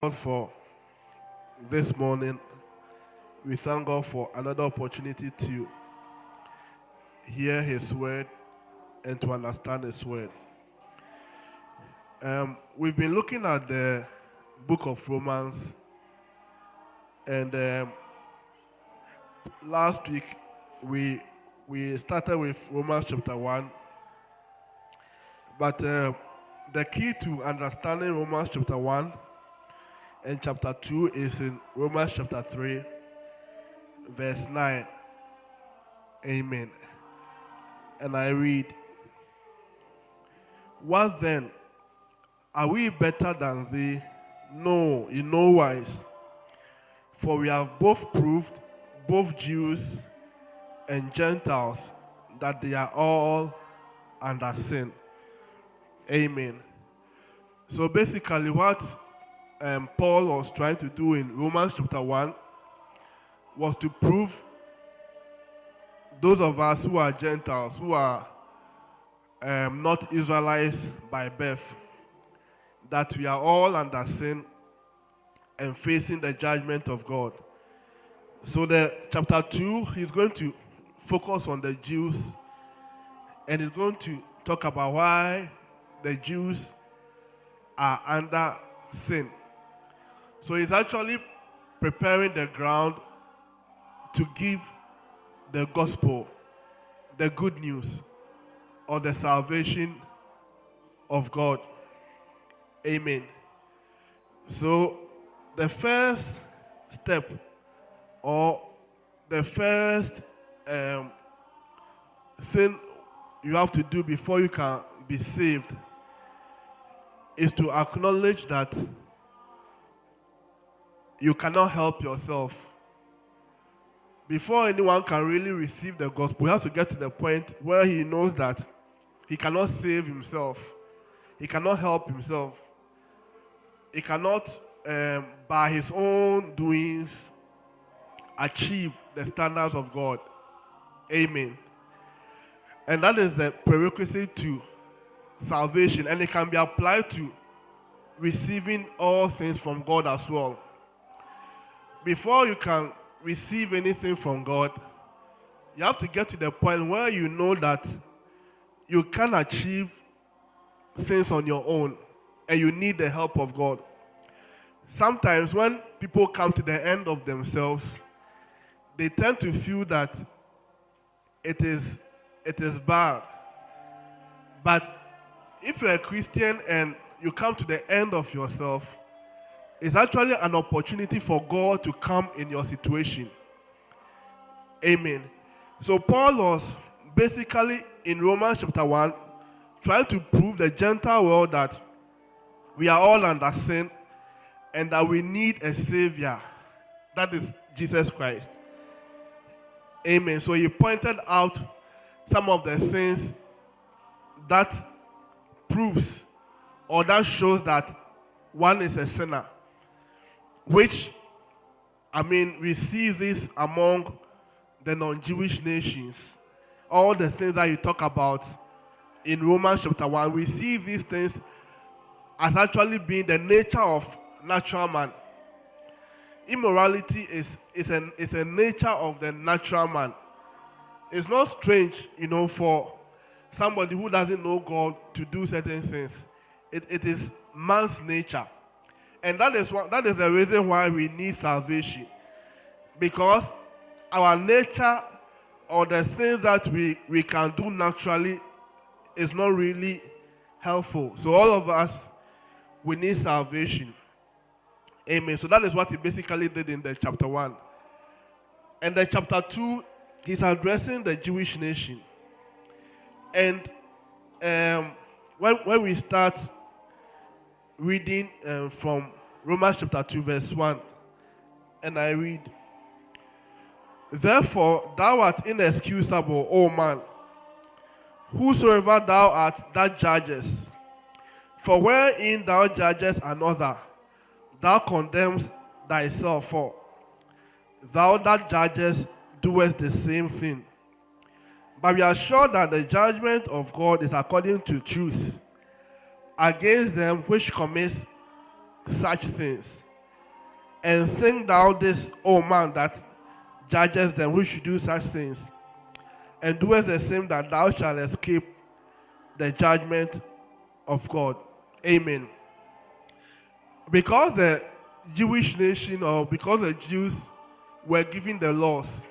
God for this morning. We thank God for another opportunity to hear His word and to understand His word. We've been looking at the book of Romans, and last week we started with Romans chapter 1. But the key to understanding Romans chapter 1 and chapter 2 is in Romans chapter 3, verse 9. Amen. And I read, "What then? Are we better than they? No, in no wise. For we have both proved, both Jews and Gentiles, that they are all under sin." Amen. So basically what Paul was trying to do in Romans chapter 1 was to prove those of us who are Gentiles, who are not Israelites by birth, that we are all under sin and facing the judgment of God. So the chapter 2, he's going to focus on the Jews, and he's going to talk about why the Jews are under sin. So he's actually preparing the ground to give the gospel, the good news, or the salvation of God. Amen. So the first step, or the first thing you have to do before you can be saved, is to acknowledge that you cannot help yourself. Before anyone can really receive the gospel, he has to get to the point where he knows that he cannot save himself. He cannot help himself. He cannot, by his own doings, achieve the standards of God. Amen. And that is the prerequisite to salvation, and it can be applied to receiving all things from God as well. Before you can receive anything from God, you have to get to the point where you know that you can achieve things on your own and you need the help of God. Sometimes when people come to the end of themselves, they tend to feel that it is bad. But if you're a Christian and you come to the end of yourself, it's actually an opportunity for God to come in your situation. Amen. So Paul was basically in Romans chapter 1 trying to prove the Gentile world that we are all under sin and that we need a Savior. That is Jesus Christ. Amen. So he pointed out some of the things that proves or that shows that one is a sinner, which, we see this among the non-Jewish nations. All the things that you talk about in Romans chapter 1, we see these things as actually being the nature of natural man. Immorality is a nature of the natural man. It's not strange, for somebody who doesn't know God to do certain things. It is man's nature. And that is the reason why we need salvation. Because our nature, or the things that we can do naturally, is not really helpful. So all of us, we need salvation. Amen. So that is what he basically did in the chapter 1. And the chapter 2, he's addressing the Jewish nation. And when we start reading from Romans chapter 2, verse 1, and I read, "Therefore thou art inexcusable, O man, whosoever thou art that judgest. For wherein thou judgest another, thou condemnest thyself, for thou that judgest doest the same thing. But we are sure that the judgment of God is according to truth against them which commit such things. And think thou this, O man, that judges them who should do such things, and doest the same, that thou shalt escape the judgment of God. Amen. Because the Jewish nation, or because the Jews were given the laws,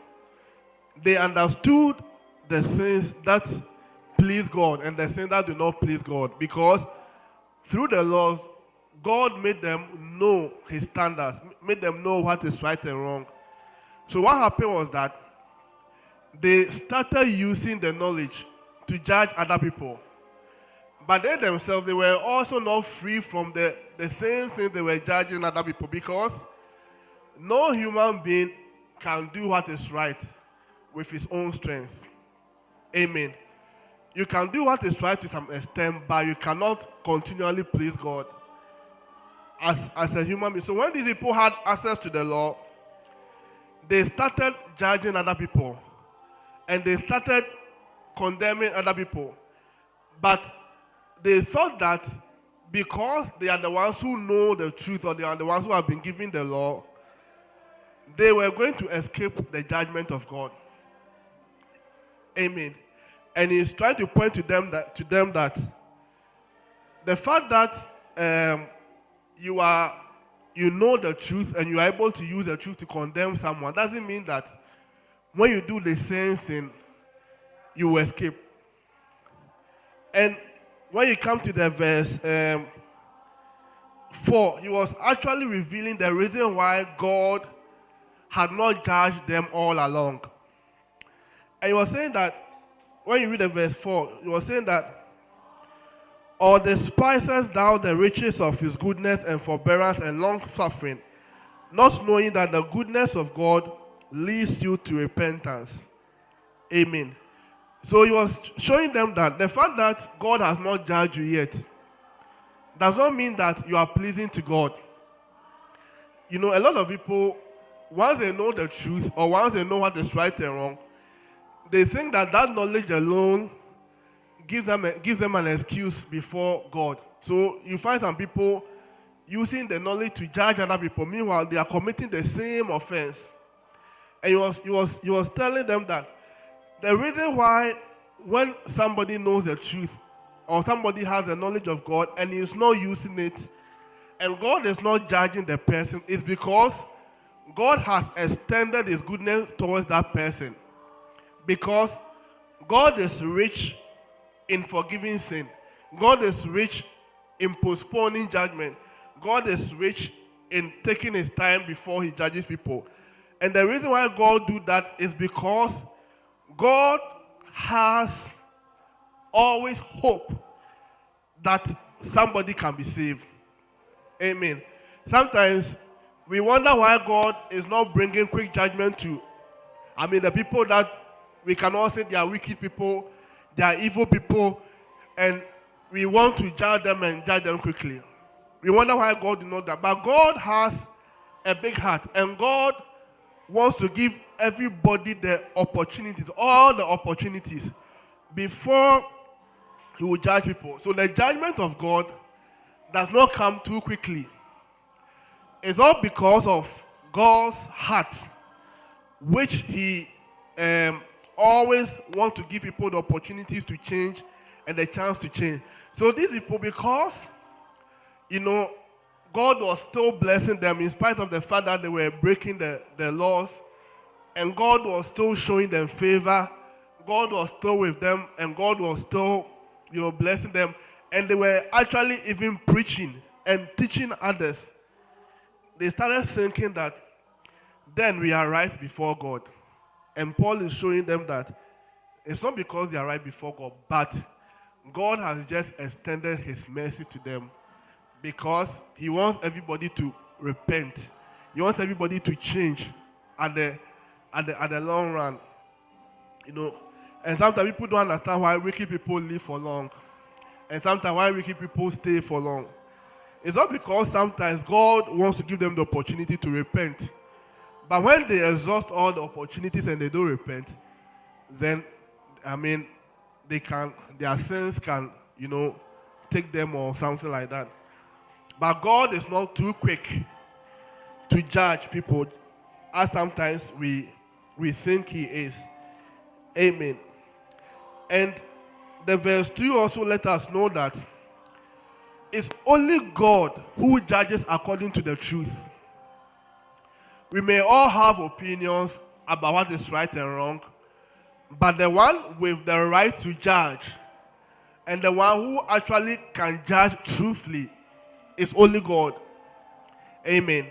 they understood the things that please God and the things that do not please God. Because through the laws, God made them know his standards, made them know what is right and wrong. So what happened was that they started using the knowledge to judge other people. But they themselves, they were also not free from the same thing they were judging other people, because no human being can do what is right with his own strength. Amen. You can do what is right to some extent, but you cannot continually please God as a human being. So when these people had access to the law, they started judging other people, and they started condemning other people. But they thought that because they are the ones who know the truth, or they are the ones who have been given the law, they were going to escape the judgment of God. Amen. And he's trying to point to them that the fact that you know the truth and you are able to use the truth to condemn someone doesn't mean that when you do the same thing, you will escape. And when you come to the verse 4, he was actually revealing the reason why God had not judged them all along. And he was saying that, when you read the verse 4, he was saying that, or despisest thou the riches of his goodness and forbearance and long suffering, not knowing that the goodness of God leads you to repentance. Amen. So he was showing them that the fact that God has not judged you yet does not mean that you are pleasing to God. You know, a lot of people, once they know the truth, or once they know what is right and wrong, they think that knowledge alone gives them an excuse before God. So you find some people using the knowledge to judge other people. Meanwhile, they are committing the same offense. And he was telling them that the reason why, when somebody knows the truth, or somebody has the knowledge of God and he is not using it, and God is not judging the person, is because God has extended his goodness towards that person. Because God is rich in forgiving sin. God is rich in postponing judgment. God is rich in taking his time before he judges people. And the reason why God do that is because God has always hope that somebody can be saved. Amen. Sometimes we wonder why God is not bringing quick judgment to, the people that we can all say they are wicked people, they are evil people, and we want to judge them and judge them quickly. We wonder why God did not do that. But God has a big heart, and God wants to give everybody the opportunities, all the opportunities, before he will judge people. So the judgment of God does not come too quickly. It's all because of God's heart, which he always wants to give people the opportunities to change and the chance to change. So these people, because, God was still blessing them in spite of the fact that they were breaking the laws, and God was still showing them favor, God was still with them, and God was still, blessing them, and they were actually even preaching and teaching others. They started thinking that then we are right before God. And Paul is showing them that it's not because they are right before God, but God has just extended his mercy to them because he wants everybody to repent. He wants everybody to change at the long run. And sometimes people don't understand why wicked people live for long. And sometimes why wicked people stay for long. It's not because sometimes God wants to give them the opportunity to repent. But when they exhaust all the opportunities and they don't repent, then, their sins can, take them or something like that. But God is not too quick to to judge people as sometimes we think he is. Amen. And the verse 2 also let us know that it's only God who judges according to the truth. We may all have opinions about what is right and wrong, but the one with the right to judge and the one who actually can judge truthfully is only God. Amen.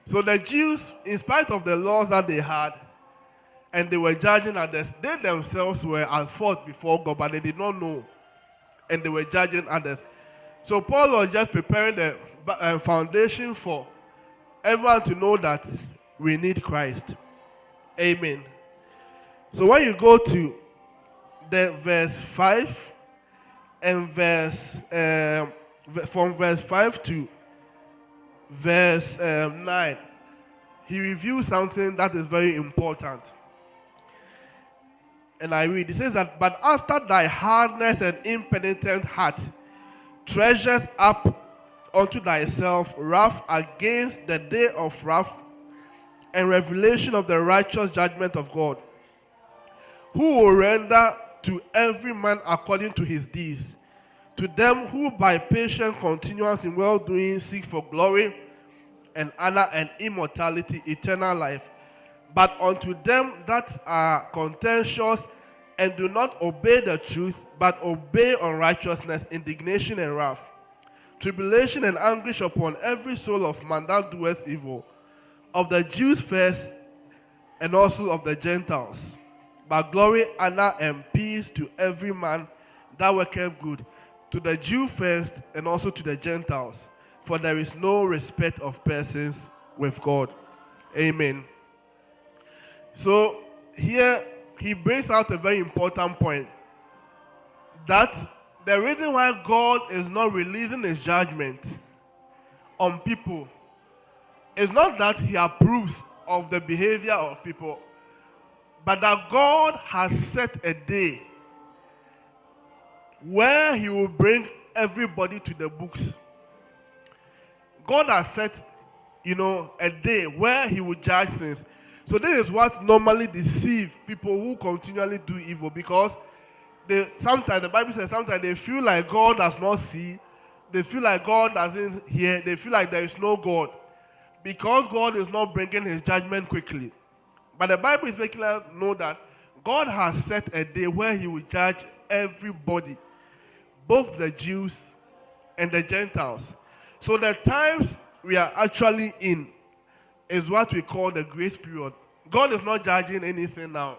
So the Jews, in spite of the laws that they had, and they were judging others, they themselves were at fault before God, but they did not know. And they were judging others. So Paul was just preparing the foundation for everyone to know that we need Christ. Amen. So when you go to the verse 5 and from verse 5 to verse 9, he reviews something that is very important. And I read, it says that, but after thy hardness and impenitent heart treasures up unto thyself wrath against the day of wrath and revelation of the righteous judgment of God, who will render to every man according to his deeds. To them who by patient continuance in well-doing seek for glory and honor and immortality, eternal life. But unto them that are contentious and do not obey the truth, but obey unrighteousness, indignation and wrath, tribulation and anguish upon every soul of man that doeth evil, of the Jews first, and also of the Gentiles. But glory, honor, and peace to every man that worketh good, to the Jew first, and also to the Gentiles. For there is no respect of persons with God. Amen. So here he brings out a very important point, that the reason why God is not releasing his judgment on people is not that he approves of the behavior of people, but that God has set a day where he will bring everybody to the books. God has set, a day where he will judge things. So this is what normally deceives people who continually do evil, because sometimes the Bible says sometimes they feel like God does not see, they feel like God doesn't hear, they feel like there is no God, because God is not bringing his judgment quickly. But the Bible is making us know that God has set a day where he will judge everybody, both the Jews and the Gentiles. So the times we are actually in is what we call the grace period. God is not judging anything now,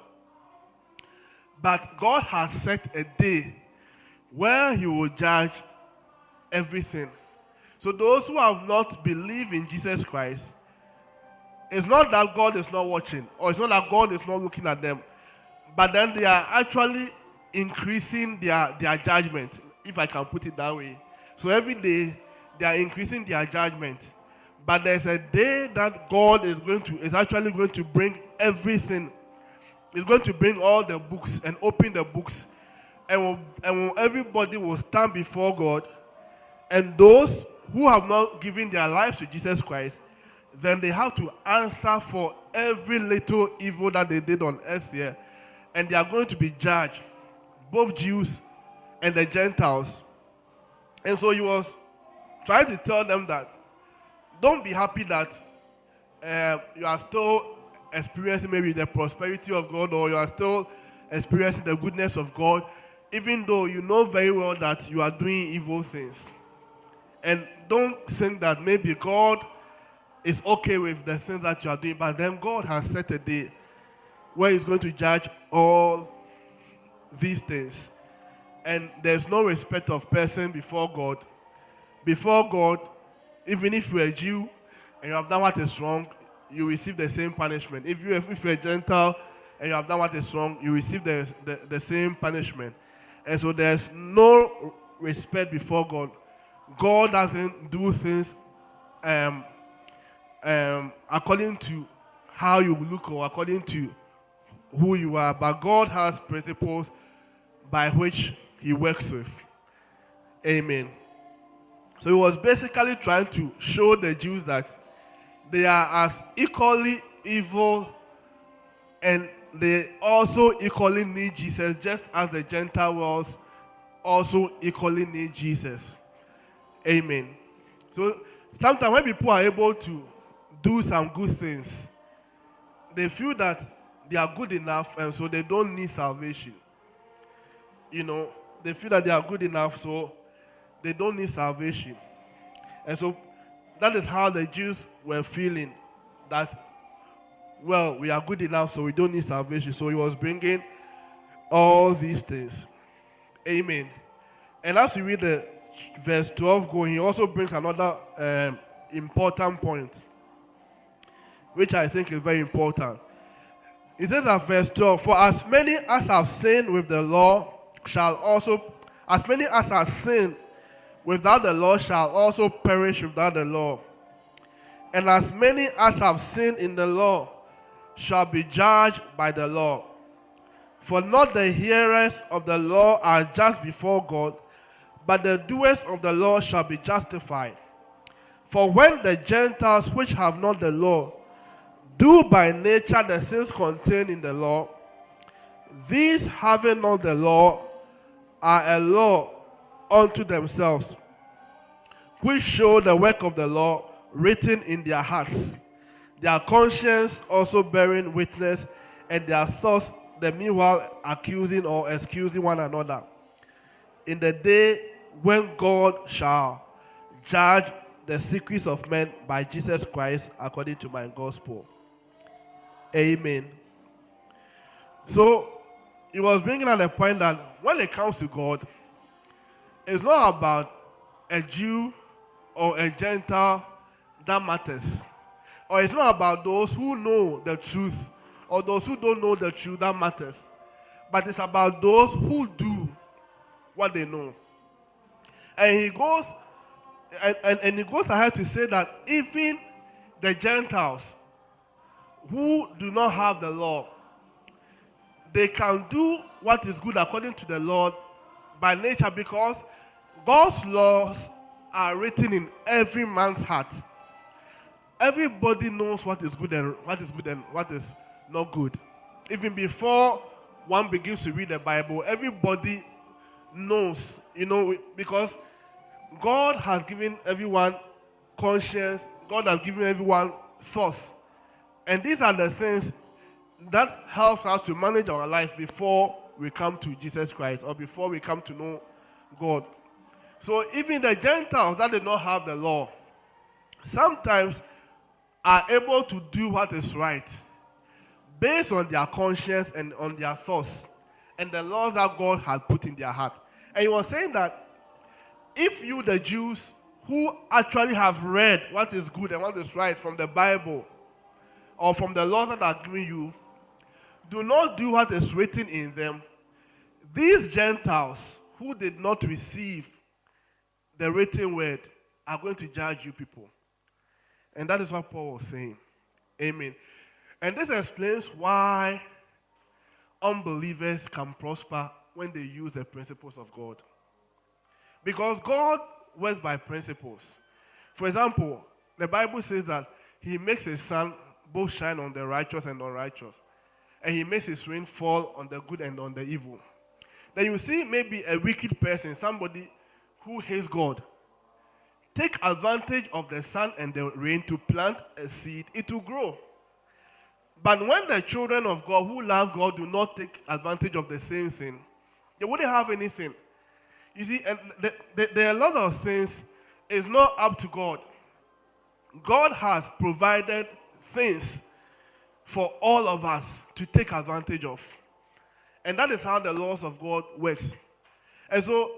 but God has set a day where he will judge everything. So those who have not believed in Jesus Christ, it's not that God is not watching, or it's not that God is not looking at them, but then they are actually increasing their judgment, if I can put it that way. So every day they are increasing their judgment. But there's a day that God is actually going to bring everything. He's going to bring all the books and open the books. And everybody will stand before God. And those who have not given their lives to Jesus Christ, then they have to answer for every little evil that they did on earth here. And they are going to be judged, both Jews and the Gentiles. And so he was trying to tell them that don't be happy that you are still experiencing maybe the prosperity of God, or you are still experiencing the goodness of God, even though you know very well that you are doing evil things. And don't think that maybe God is okay with the things that you are doing, but then God has set a day where he's going to judge all these things. And there's no respect of person before God. Before God, even if you're a Jew and you have done what is wrong, you receive the same punishment. If you're a Gentile and you have done what is wrong, you receive the same punishment. And so there's no respect before God. God doesn't do things according to how you look or according to who you are, but God has principles by which he works with. Amen. So he was basically trying to show the Jews that they are as equally evil, and they also equally need Jesus, just as the Gentile worlds also equally need Jesus. Amen. So sometimes when people are able to do some good things, they feel that they are good enough, and so they don't need salvation. They feel that they are good enough, so they don't need salvation. And so that is how the Jews were feeling, that, well, we are good enough, so we don't need salvation. So he was bringing all these things. Amen. And as we read the verse 12 going, he also brings another important point, which I think is very important. He says at verse 12, for as many as have sinned with the law shall also, as many as have sinned without the law shall also perish without the law. And as many as have sinned in the law shall be judged by the law. For not the hearers of the law are just before God, but the doers of the law shall be justified. For when the Gentiles which have not the law do by nature the things contained in the law, these having not the law are a law unto themselves, which show the work of the law written in their hearts, their conscience also bearing witness, and their thoughts the meanwhile accusing or excusing one another, in the day when God shall judge the secrets of men by Jesus Christ according to my gospel. Amen. So he was bringing out the point that when it comes to God, it's not about a Jew or a Gentile that matters. Or it's not about those who know the truth or those who don't know the truth that matters. But it's about those who do what they know. And he goes and he goes ahead to say that even the Gentiles who do not have the law, they can do what is good according to the Lord by nature, because God's laws are written in every man's heart. Everybody knows what is good and what is not good. Even before one begins to read the Bible, everybody knows, because God has given everyone conscience, God has given everyone thoughts. And these are the things that helps us to manage our lives before we come to Jesus Christ or before we come to know God. So even the Gentiles that did not have the law sometimes are able to do what is right based on their conscience and on their thoughts and the laws that God has put in their heart. And he was saying that if you, the Jews, who actually have read what is good and what is right from the Bible or from the laws that are given you, do not do what is written in them, these Gentiles who did not receive the written word are going to judge you people. And that is what Paul was saying. Amen. And this explains why unbelievers can prosper when they use the principles of God. Because God works by principles. For example, the Bible says that he makes his sun both shine on the righteous and unrighteous. And he makes his rain fall on the good and on the evil. Then you see maybe a wicked person, somebody who hates God, take advantage of the sun and the rain to plant a seed, it will grow. But when the children of God who love God do not take advantage of the same thing, they wouldn't have anything. You see, and there are a lot of things. It's not up to God. God has provided things for all of us to take advantage of. And that is how the laws of God works. And so,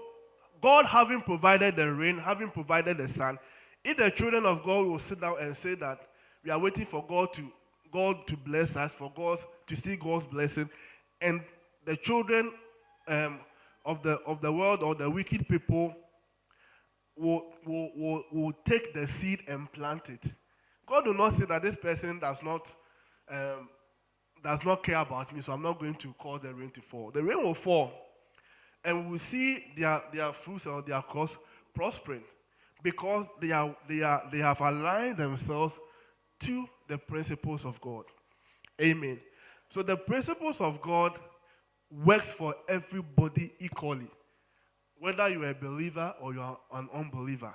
God having provided the rain, having provided the sun, if the children of God will sit down and say that we are waiting for God to bless us, for God to see God's blessing, and the children of the world or the wicked people will take the seed and plant it. God will not say that this person does not care about me, so I'm not going to cause the rain to fall. The rain will fall, and we will see their fruits or their crops prospering, because they have aligned themselves to the principles of God. Amen. So the principles of God works for everybody equally, whether you're a believer or you're an unbeliever.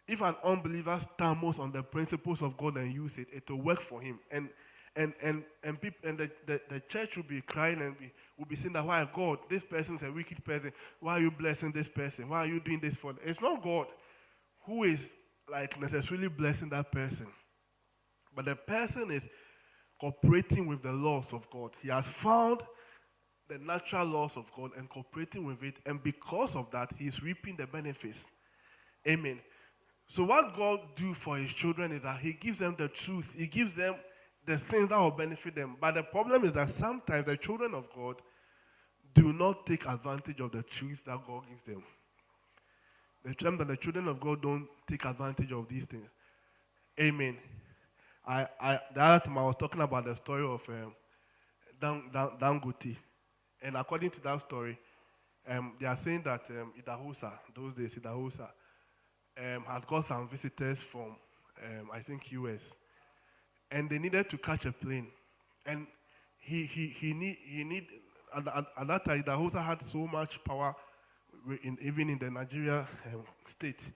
If an unbeliever stumbles on the principles of God and use it, it will work for him. And people and the church will be crying and will be saying that, why God, this person is a wicked person. Why are you blessing this person? Why are you doing this for them? It's not God who is like necessarily blessing that person. But the person is cooperating with the laws of God. He has found the natural laws of God and cooperating with it, and because of that, he is reaping the benefits. Amen. So what God do for his children is that he gives them the truth. He gives them the things that will benefit them. But the problem is that sometimes the children of God do not take advantage of the truth that God gives them. The time that the children of God don't take advantage of these things. Amen. The other time I was talking about the story of Dangote. And according to that story, they are saying that Idahosa, those days, Idahosa, had got some visitors from, I think, US. And they needed to catch a plane. And he need at that time, Idahosa had so much power, even in the Nigeria state.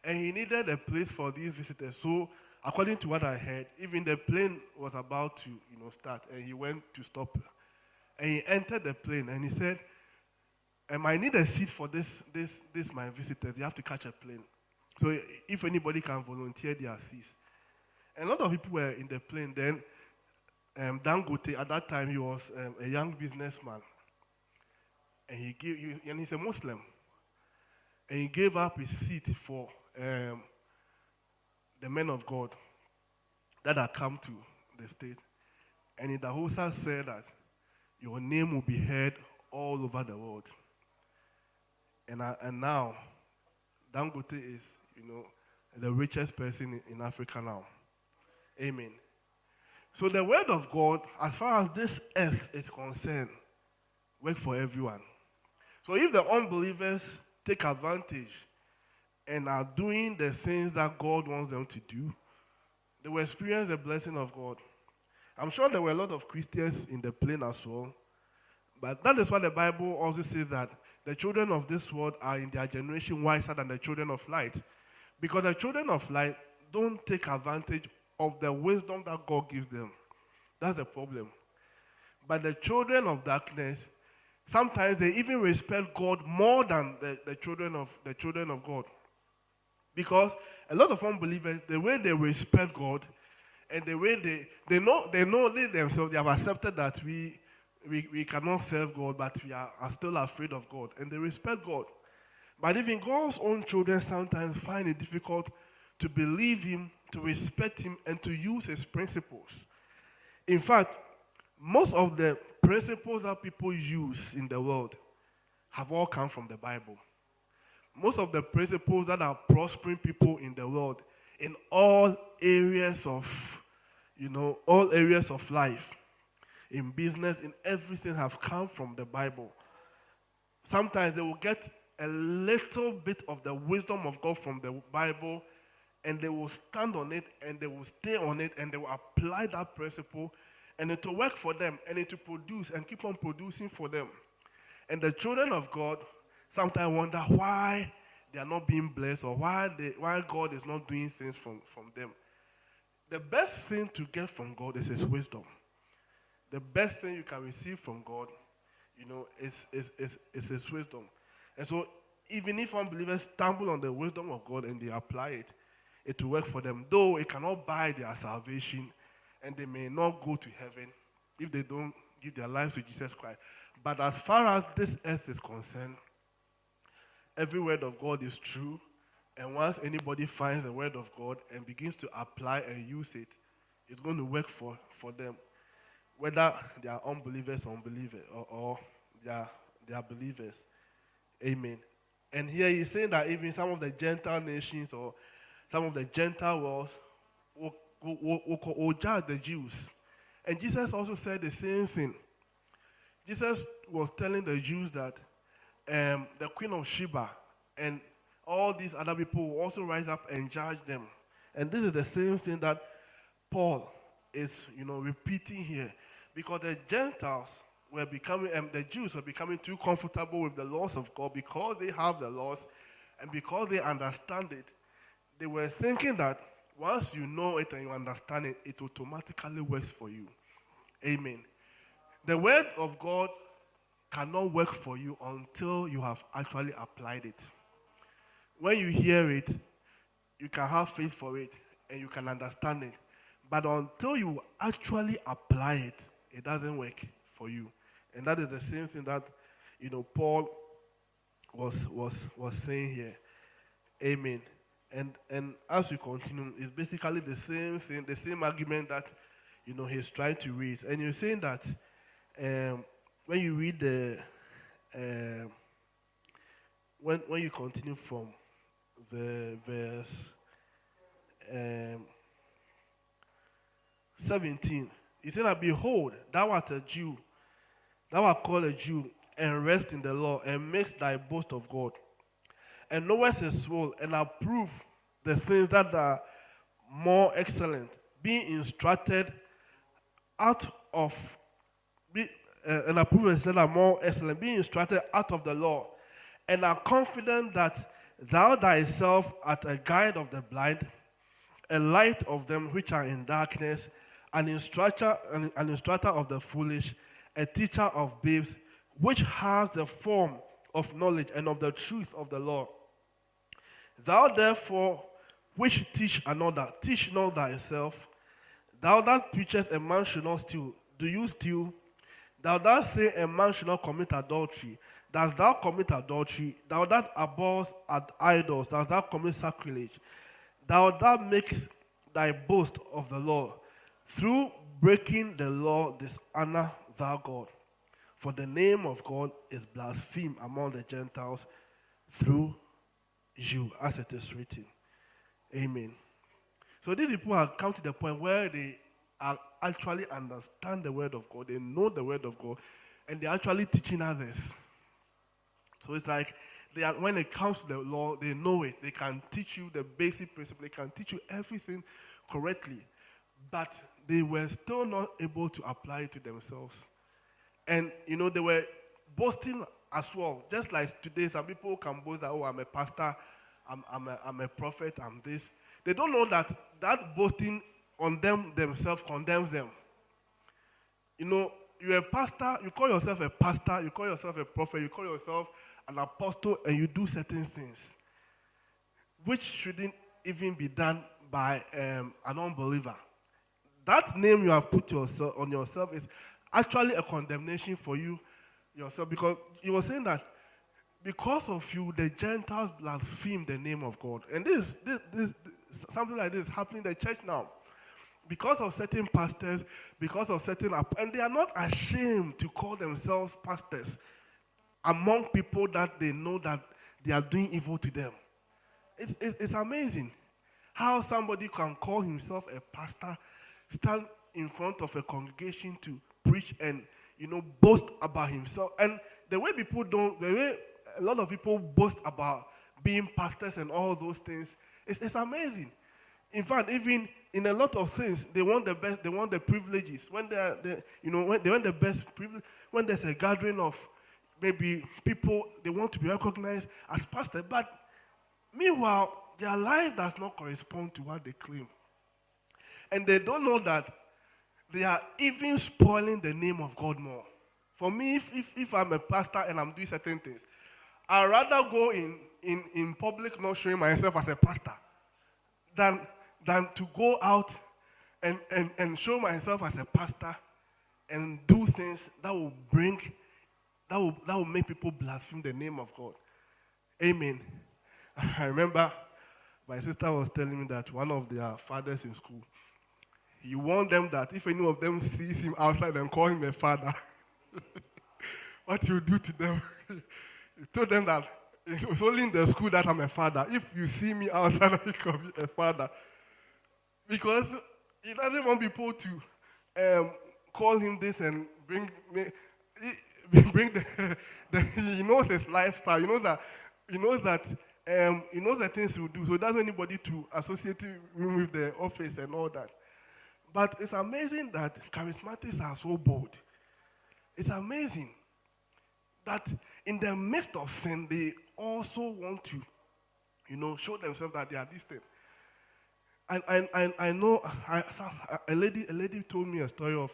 And he needed a place for these visitors. So, according to what I heard, even the plane was about to, start, and he went to stop. And he entered the plane, and he said, I need a seat for this my visitors. You have to catch a plane. So if anybody can volunteer their seats. And a lot of people were in the plane. Then Dangote, at that time, he was a young businessman. And and he's a Muslim. And he gave up his seat for the men of God that had come to the state. And Idahosa said that your name will be heard all over the world. And now, Dangote is, the richest person in Africa now. Amen. So the word of God, as far as this earth is concerned, works for everyone. So if the unbelievers take advantage and are doing the things that God wants them to do, they will experience the blessing of God. I'm sure there were a lot of Christians in the plane as well. But that is why the Bible also says that the children of this world are in their generation wiser than the children of light. Because the children of light don't take advantage of the wisdom that God gives them. That's the problem. But the children of darkness, sometimes they even respect God more than the children of God. Because a lot of unbelievers, the way they respect God and the way they know they themselves, they have accepted that we cannot serve God, but we are still afraid of God. And they respect God. But even God's own children sometimes find it difficult to believe him, to respect him, and to use his principles. In fact, most of the principles that people use in the world have all come from the Bible. Most of the principles that are prospering people in the world, in all areas of, all areas of life, in business, in everything, have come from the Bible. Sometimes they will get a little bit of the wisdom of God from the Bible, and they will stand on it, and they will stay on it, and they will apply that principle, and it will work for them, and it will produce and keep on producing for them. And the children of God sometimes wonder why they are not being blessed, or why God is not doing things from them. The best thing to get from God is his wisdom. The best thing you can receive from God, is his wisdom. And so, even if unbelievers stumble on the wisdom of God and they apply it, it will work for them. Though it cannot buy their salvation, and they may not go to heaven if they don't give their lives to Jesus Christ. But as far as this earth is concerned, every word of God is true. And once anybody finds the word of God and begins to apply and use it, it's going to work for them. Whether they are unbelievers or they are believers. Amen. And here he's saying that even some of the Gentile nations or some of the Gentile worlds will judge the Jews. And Jesus also said the same thing. Jesus was telling the Jews that the Queen of Sheba and all these other people will also rise up and judge them. And this is the same thing that Paul is, repeating here. Because the Gentiles were becoming, the Jews were becoming too comfortable with the laws of God because they have the laws and because they understand it. They were thinking that once you know it and you understand it, it automatically works for you. Amen. The word of God cannot work for you until you have actually applied it. When you hear it, you can have faith for it and you can understand it. But until you actually apply it, it doesn't work for you. And that is the same thing that, Paul was saying here. Amen. And as we continue, it's basically the same thing, the same argument that, he's trying to raise. And you're saying that when you read when you continue from the verse 17, he said that, behold, thou art a Jew, thou art called a Jew, and rest in the law, and makes thy boast of God, and knowest his will, and approve the things that are more excellent, being instructed out of, and approve the things that are more excellent, being instructed out of the law, and are confident that thou thyself art a guide of the blind, a light of them which are in darkness, an instructor of the foolish, a teacher of babes, which has the form of knowledge and of the truth of the law. Thou therefore, which teach another, teach not thyself. Thou that preachest a man should not steal, do you steal? Thou that say a man should not commit adultery, dost thou commit adultery? Thou that abhors idols, dost thou commit sacrilege? Thou that makest thy boast of the law, through breaking the law dishonor thou God. For the name of God is blasphemed among the Gentiles through you, as it is written. Amen. So these people have come to the point where they actually understand the word of God, they know the word of God, and they're actually teaching others. So it's like when it comes to the law, they know it. They can teach you the basic principle. They can teach you everything correctly. But they were still not able to apply it to themselves. And, they were boasting as well. Just like today, some people can boast that, I'm a pastor, I'm a prophet, I'm this. They don't know that boasting on themselves condemns them. You're a pastor, you call yourself a pastor, you call yourself a prophet, you call yourself an apostle, and you do certain things which shouldn't even be done by an unbeliever. That name you have put on yourself is actually a condemnation for you yourself, because you were saying that because of you, the Gentiles blaspheme the name of God. And this something like this is happening in the church now. Because of certain pastors, because of certain, and they are not ashamed to call themselves pastors among people that they know that they are doing evil to them. It's amazing how somebody can call himself a pastor, stand in front of a congregation to preach and, boast about himself. And the way a lot of people boast about being pastors and all those things, it's amazing. In fact, even in a lot of things, they want the best, they want the privileges. When when they want the best privilege, when there's a gathering of maybe people, they want to be recognized as pastors. But meanwhile, their life does not correspond to what they claim. And they don't know that they are even spoiling the name of God more. For me, if I'm a pastor and I'm doing certain things, I'd rather go in public not showing myself as a pastor than to go out and show myself as a pastor and do things that will make people blaspheme the name of God. Amen. I remember my sister was telling me that one of their fathers in school, he warned them that if any of them sees him outside and call him a father, what he'll do to them. He told them that it's only in the school that I'm a father. If you see me outside, you call me a father. Because he doesn't want people to call him this and bring he knows his lifestyle. He knows the things he will do. So he doesn't want anybody to associate him with the office and all that. But it's amazing that charismatics are so bold. It's amazing that in the midst of sin, they also want to, show themselves that they are this thing. And I know a lady told me a story of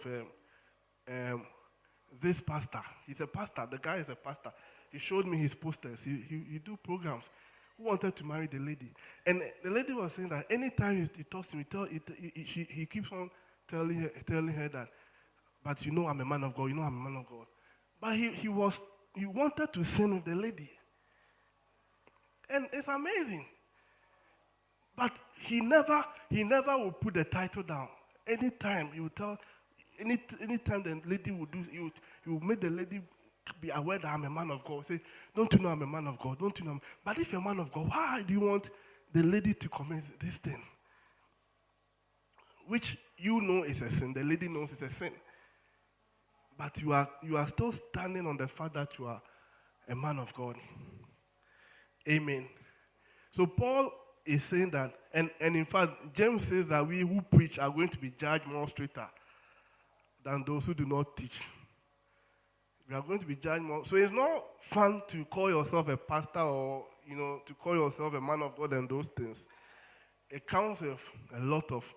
this pastor. He's a pastor. The guy is a pastor. He showed me his posters. He do programs. Who wanted to marry the lady? And the lady was saying that anytime he talks to me, he keeps on telling her that, but I'm a man of God. I'm a man of God. But he wanted to sin with the lady. And it's amazing. But he never will put the title down. Anytime he will tell, anytime the lady will do, he will make the lady be aware that I'm a man of God. Say, don't you know I'm a man of God? Don't you know? But if you're a man of God, why do you want the lady to commit this thing? Which is a sin. The lady knows it's a sin. But you are still standing on the fact that you are a man of God. Amen. So Paul is saying that, and in fact, James says that we who preach are going to be judged more stricter than those who do not teach. We are going to be judged more. So it's not fun to call yourself a pastor or, to call yourself a man of God and those things. It comes with a lot of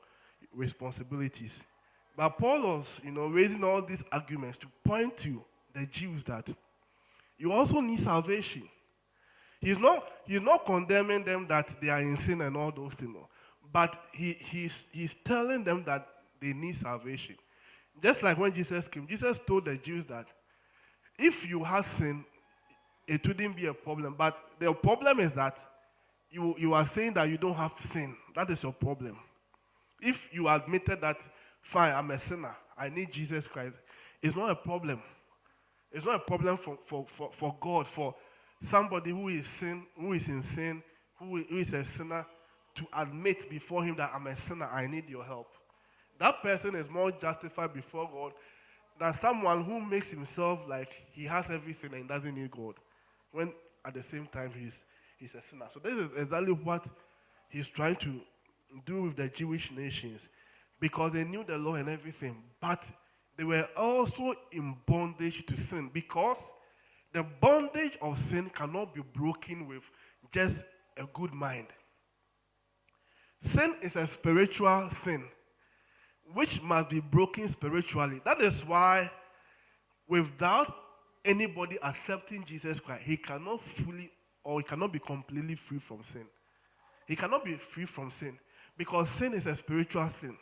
responsibilities. But Paul was, raising all these arguments to point to the Jews that you also need salvation. He's not condemning them that they are in sin and all those things. But he's telling them that they need salvation. Just like when Jesus came, Jesus told the Jews that if you have sin, it wouldn't be a problem. But the problem is that you are saying that you don't have sin. That is your problem. If you admitted that, fine, I'm a sinner, I need Jesus Christ, it's not a problem. It's not a problem for God, for somebody who is in sin, who is a sinner, to admit before him that I'm a sinner, I need your help. That person is more justified before God than someone who makes himself like he has everything and doesn't need God, when at the same time he's a sinner. So this is exactly what he's trying to do with the Jewish nations, because they knew the law and everything, but they were also in bondage to sin, because the bondage of sin cannot be broken with just a good mind. Sin is a spiritual thing, which must be broken spiritually. That is why, without anybody accepting Jesus Christ, he cannot be completely free from sin. He cannot be free from sin, because sin is a spiritual thing.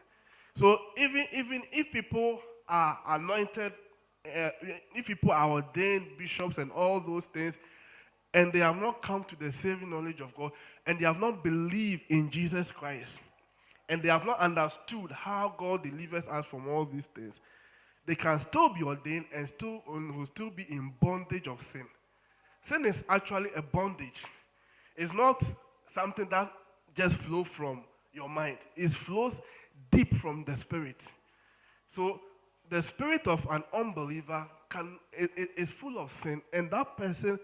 So even if people are anointed, if people are ordained bishops and all those things, and they have not come to the saving knowledge of God, and they have not believed in Jesus Christ, and they have not understood how God delivers us from all these things, they can still be ordained and will still be in bondage of sin. Sin is actually a bondage. It's not something that just flows from your mind. It flows deep from the spirit. So the spirit of an unbeliever is full of sin, and that person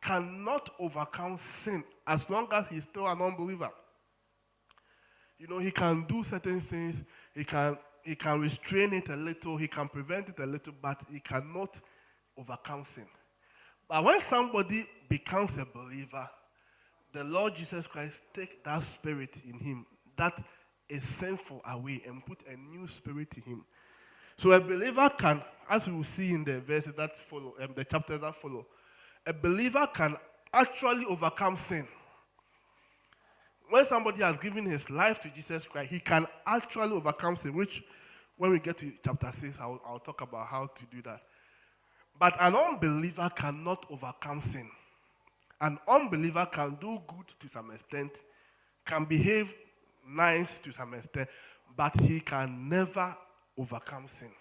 cannot overcome sin as long as he's still an unbeliever. He can do certain things, he can restrain it a little, he can prevent it a little, but he cannot overcome sin. But when somebody becomes a believer, the Lord Jesus Christ takes that spirit in him that is sinful away and put a new spirit in him. So a believer can, as we will see in the verses that follow, the chapters that follow, a believer can actually overcome sin. When somebody has given his life to Jesus Christ, he can actually overcome sin, which when we get to chapter 6, I'll talk about how to do that. But an unbeliever cannot overcome sin. An unbeliever can do good to some extent, can behave nice to some extent, but he can never overcome sin.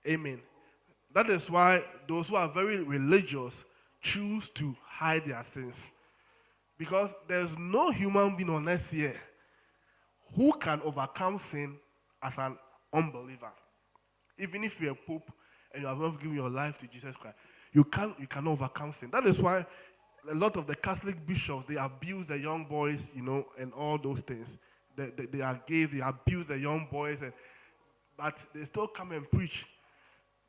Amen. That is why those who are very religious choose to hide their sins. Because there's no human being on earth here who can overcome sin as an unbeliever. Even if you're a pope and you have not given your life to Jesus Christ, you cannot overcome sin. That is why a lot of the Catholic bishops, they abuse the young boys, and all those things. they are gays, they abuse the young boys, but they still come and preach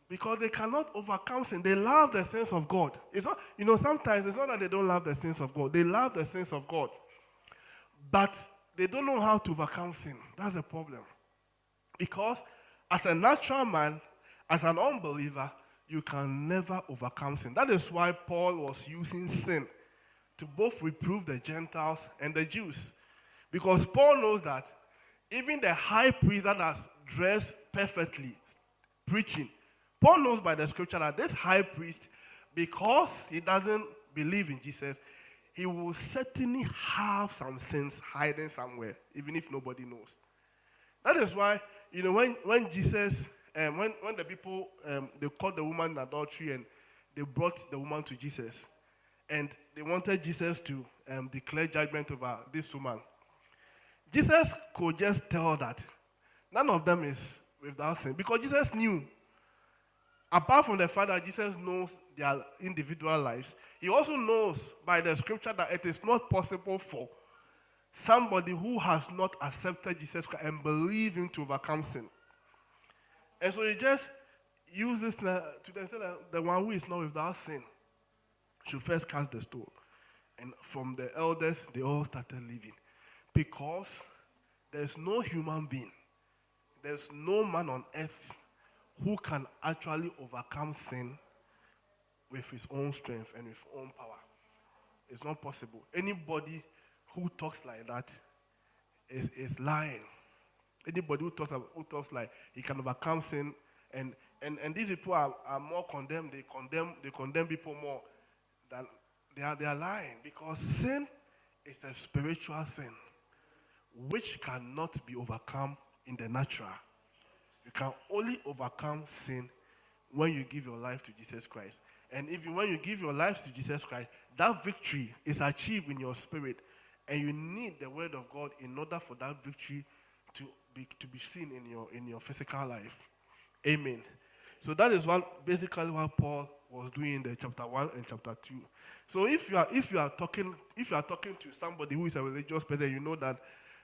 because they cannot overcome sin. They love the things of God. It's not, sometimes it's not that they don't love the things of God. They love the things of God, but they don't know how to overcome sin. That's the problem. Because as a natural man, as an unbeliever, you can never overcome sin. That is why Paul was using sin to both reprove the Gentiles and the Jews. Because Paul knows that even the high priest that has dressed perfectly, preaching, Paul knows by the scripture that this high priest, because he doesn't believe in Jesus, he will certainly have some sins hiding somewhere, even if nobody knows. That is why, when Jesus, when the people, they caught the woman in adultery and they brought the woman to Jesus, and they wanted Jesus to declare judgment over this woman. Jesus could just tell that none of them is without sin, because Jesus knew, apart from the fact that Jesus knows their individual lives, he also knows by the scripture that it is not possible for somebody who has not accepted Jesus Christ and believe him to overcome sin. And so he just uses to then say that the one who is not without sin should first cast the stone. And from the elders, they all started leaving. Because there's no human being, there's no man on earth who can actually overcome sin with his own strength and with his own power. It's not possible. Anybody who talks like that is lying. Anybody who talks like he can overcome sin, and these people are more condemned. They condemn people more than they are lying, because sin is a spiritual thing which cannot be overcome in the natural. You can only overcome sin when you give your life to Jesus Christ. And even when you give your life to Jesus Christ, that victory is achieved in your spirit. And you need the word of God in order for that victory to be seen in your physical life. Amen. So that is basically what Paul was doing in the chapter 1 and chapter 2. So if you are talking to somebody who is a religious person, you know that,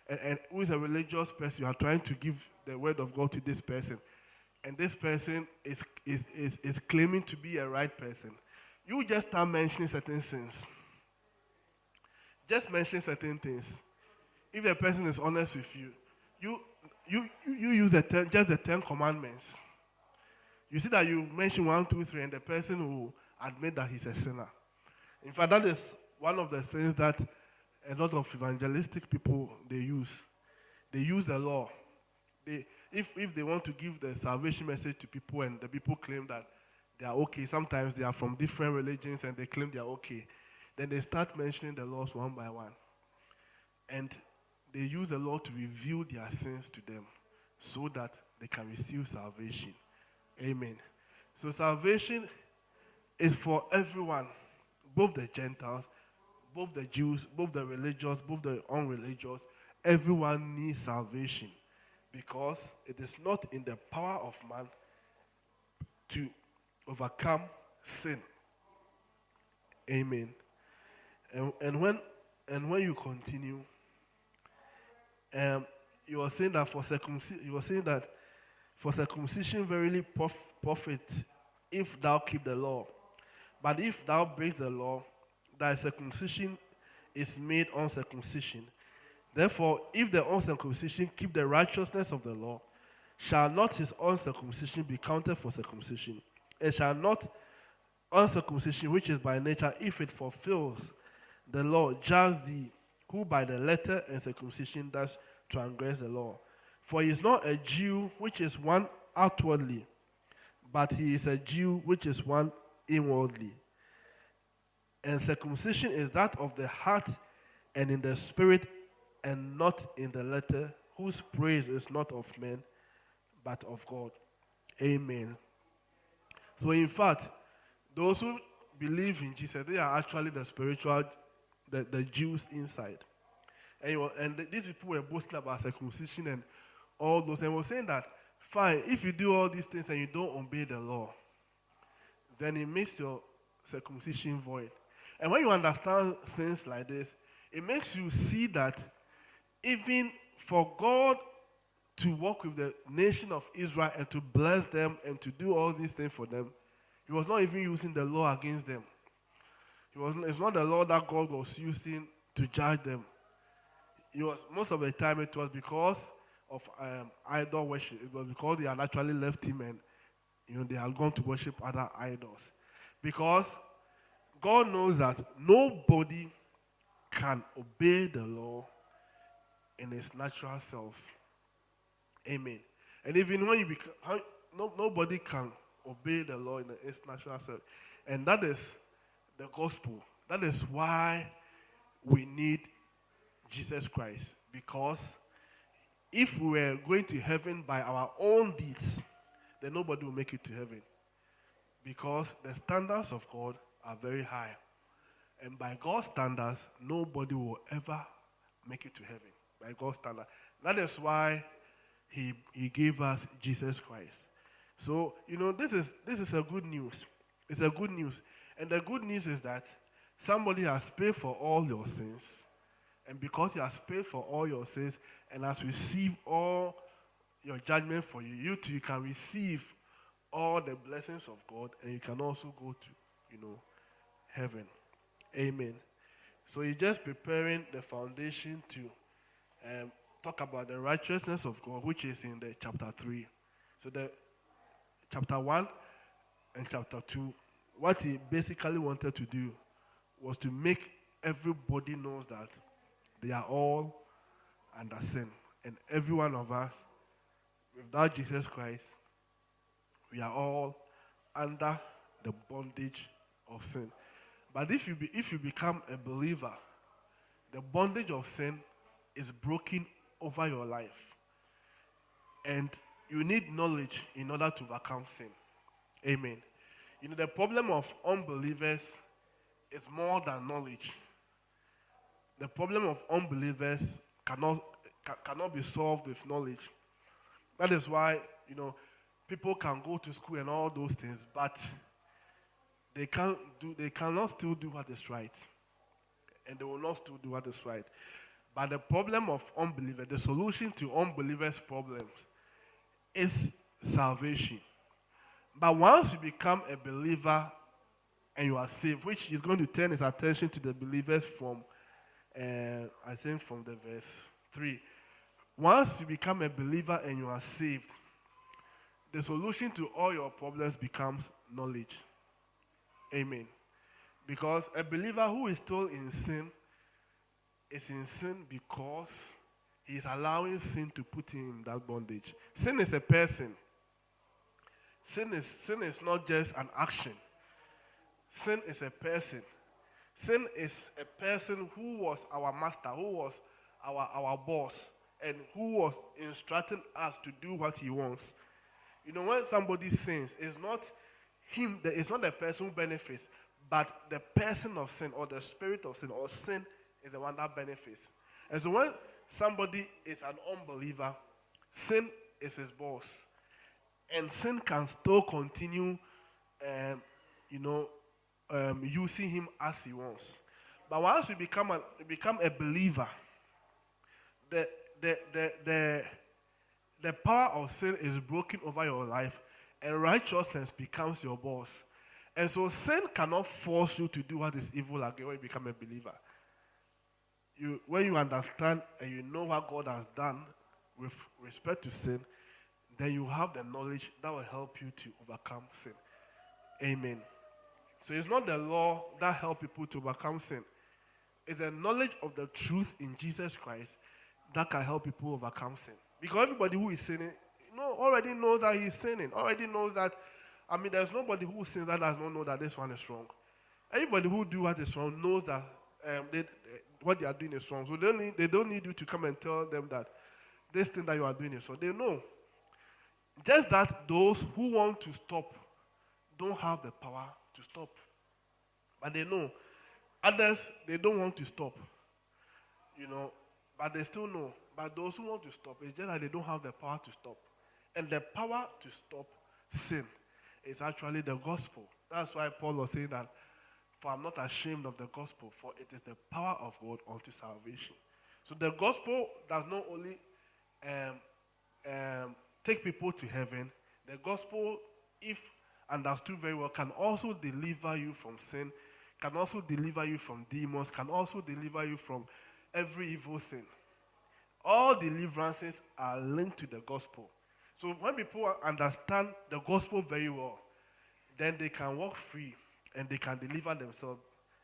and who is a religious person, you are trying to give the word of God to this person, and this person is claiming to be a right person, you just start mentioning certain things. Just mention certain things. If the person is honest with you, you use just the 10 commandments. You see that you mention 1, 2, 3, and the person will admit that he's a sinner. In fact, that is one of the things that a lot of evangelistic people, they use. They use the law. If they want to give the salvation message to people and the people claim that they are okay, sometimes they are from different religions and they claim they are okay, then they start mentioning the laws one by one. And they use the law to reveal their sins to them so that they can receive salvation. Amen. So salvation is for everyone, both the Gentiles, both the Jews, both the religious, both the unreligious. Everyone needs salvation because it is not in the power of man to overcome sin. Amen. And when you continue, you were saying that for circumcision verily profit if thou keep the law. But if thou break the law, thy circumcision is made uncircumcision. Therefore, if the uncircumcision keep the righteousness of the law, shall not his uncircumcision be counted for circumcision? And shall not uncircumcision, which is by nature, if it fulfills the law, judge thee, who by the letter and circumcision does transgress the law? For he is not a Jew which is one outwardly, but he is a Jew which is one inwardly. And circumcision is that of the heart and in the spirit, and not in the letter, whose praise is not of men, but of God. Amen. So in fact, those who believe in Jesus, they are actually the spiritual, the Jews inside. And these people were boasting about circumcision and all those, and were saying that, fine, if you do all these things and you don't obey the law, then it makes your circumcision void. And when you understand things like this, it makes you see that even for God to work with the nation of Israel and to bless them and to do all these things for them, he was not even using the law against them. It's not the law that God was using to judge them. Most of the time it was because of idol worship. It was because they had actually left him and they had gone to worship other idols. Because God knows that nobody can obey the law in its natural self. Amen. And even when you become, nobody can obey the law in its natural self. And that is the gospel. That is why we need Jesus Christ. Because if we were going to heaven by our own deeds, then nobody will make it to heaven. Because the standards of God are very high. And by God's standards, nobody will ever make it to heaven. By God's standard. That is why he gave us Jesus Christ. So, this is a good news. It's a good news. And the good news is that somebody has paid for all your sins. And because he has paid for all your sins and has received all your judgment for you, you too, you can receive all the blessings of God, and you can also go to, heaven. Amen. So you're just preparing the foundation to talk about the righteousness of God, which is in the chapter 3. So the chapter 1 and chapter 2, what he basically wanted to do was to make everybody knows that they are all under sin. And every one of us, without Jesus Christ, we are all under the bondage of sin. But if you become a believer, the bondage of sin is broken over your life. And you need knowledge in order to overcome sin. Amen. The problem of unbelievers is more than knowledge. The problem of unbelievers cannot be solved with knowledge. That is why, people can go to school and all those things, but they cannot still do what is right. And they will not still do what is right. But the problem of unbelievers, the solution to unbelievers' problems is salvation. But once you become a believer and you are saved, which is going to turn his attention to the believers from, I think from the verse 3. Once you become a believer and you are saved, the solution to all your problems becomes knowledge. Amen. Because a believer who is still in sin is in sin because he is allowing sin to put him in that bondage. Sin is a person. Sin is not just an action. Sin is a person. Sin is a person who was our master, who was our boss, and who was instructing us to do what he wants. When somebody sins, it's not him, it's not the person who benefits, but the person of sin or the spirit of sin or sin is the one that benefits. And so when somebody is an unbeliever, sin is his boss. And sin can still continue, using him as he wants. But once you become a believer, the power of sin is broken over your life, and righteousness becomes your boss. And so sin cannot force you to do what is evil again when you become a believer. When you understand and you know what God has done with respect to sin, then you have the knowledge that will help you to overcome sin. Amen. So it's not the law that helps people to overcome sin. It's the knowledge of the truth in Jesus Christ that can help people overcome sin. Because everybody who is sinning, already knows that he's sinning. Already knows that, there's nobody who sins that does not know that this one is wrong. Everybody who do what is wrong knows that what they are doing is wrong. So they don't need you to come and tell them that this thing that you are doing is wrong. They know. Just that those who want to stop don't have the power to stop. But they know. Others, they don't want to stop. But they still know. But those who want to stop, it's just that they don't have the power to stop. And the power to stop sin is actually the gospel. That's why Paul was saying that, for I'm not ashamed of the gospel, for it is the power of God unto salvation. So the gospel does not only um, take people to heaven. The gospel, if understood very well, can also deliver you from sin, can also deliver you from demons, can also deliver you from every evil thing. All deliverances are linked to the gospel. So when people understand the gospel very well, then they can walk free and they can deliver themselves.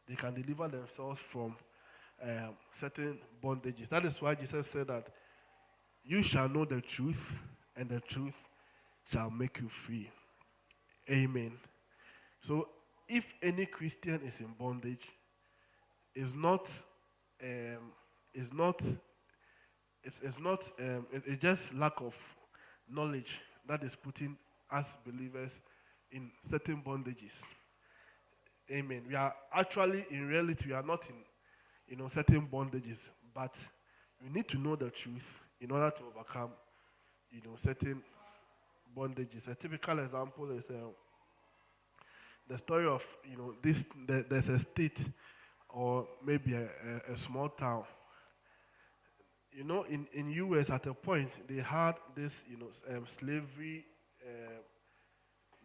They can deliver themselves from certain bondages. That is why Jesus said that you shall know the truth, and the truth shall make you free. Amen. So, if any Christian is in bondage, is not, is not, it's not, it's just lack of knowledge that is putting us believers in certain bondages. Amen. We are actually, in reality, we are not in, certain bondages, but we need to know the truth in order to overcome, certain bondages. A typical example is the story of, there's a state or maybe a small town. In US at a point, they had this, slavery.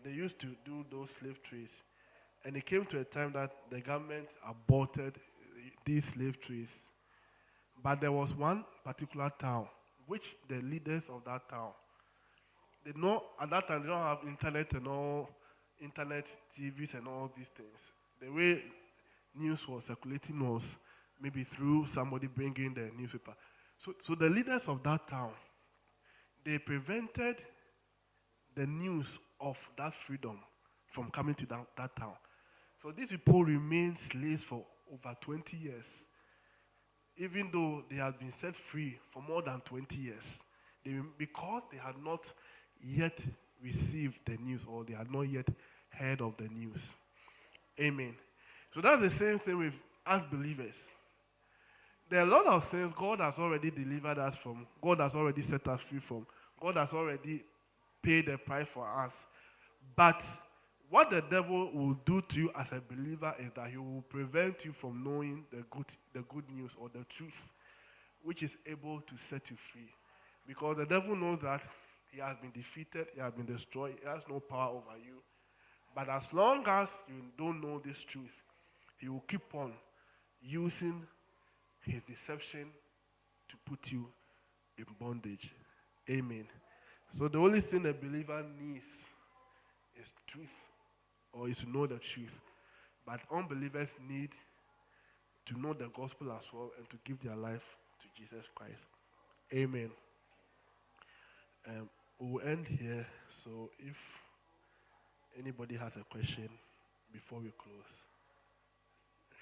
They used to do those slave trades. And it came to a time that the government aborted these slave trades. But there was one particular town, which the leaders of that town, they know at that time they don't have internet and all, internet, TVs and all these things. The way news was circulating was maybe through somebody bringing the newspaper. So the leaders of that town, they prevented the news of that freedom from coming to that town. So these people remained slaves for over 20 years. Even though they had been set free for more than 20 years. Because they had not yet received the news, or they had not yet heard of the news. Amen. So that's the same thing with us believers. There are a lot of things God has already delivered us from. God has already set us free from. God has already paid the price for us. But what the devil will do to you as a believer is that he will prevent you from knowing the good news or the truth, which is able to set you free. Because the devil knows that he has been defeated, he has been destroyed, he has no power over you. But as long as you don't know this truth, he will keep on using his deception to put you in bondage. Amen. So the only thing a believer needs is truth, or is to know the truth. But unbelievers need to know the gospel as well and to give their life to Jesus Christ. Amen. We'll end here. So if anybody has a question before we close.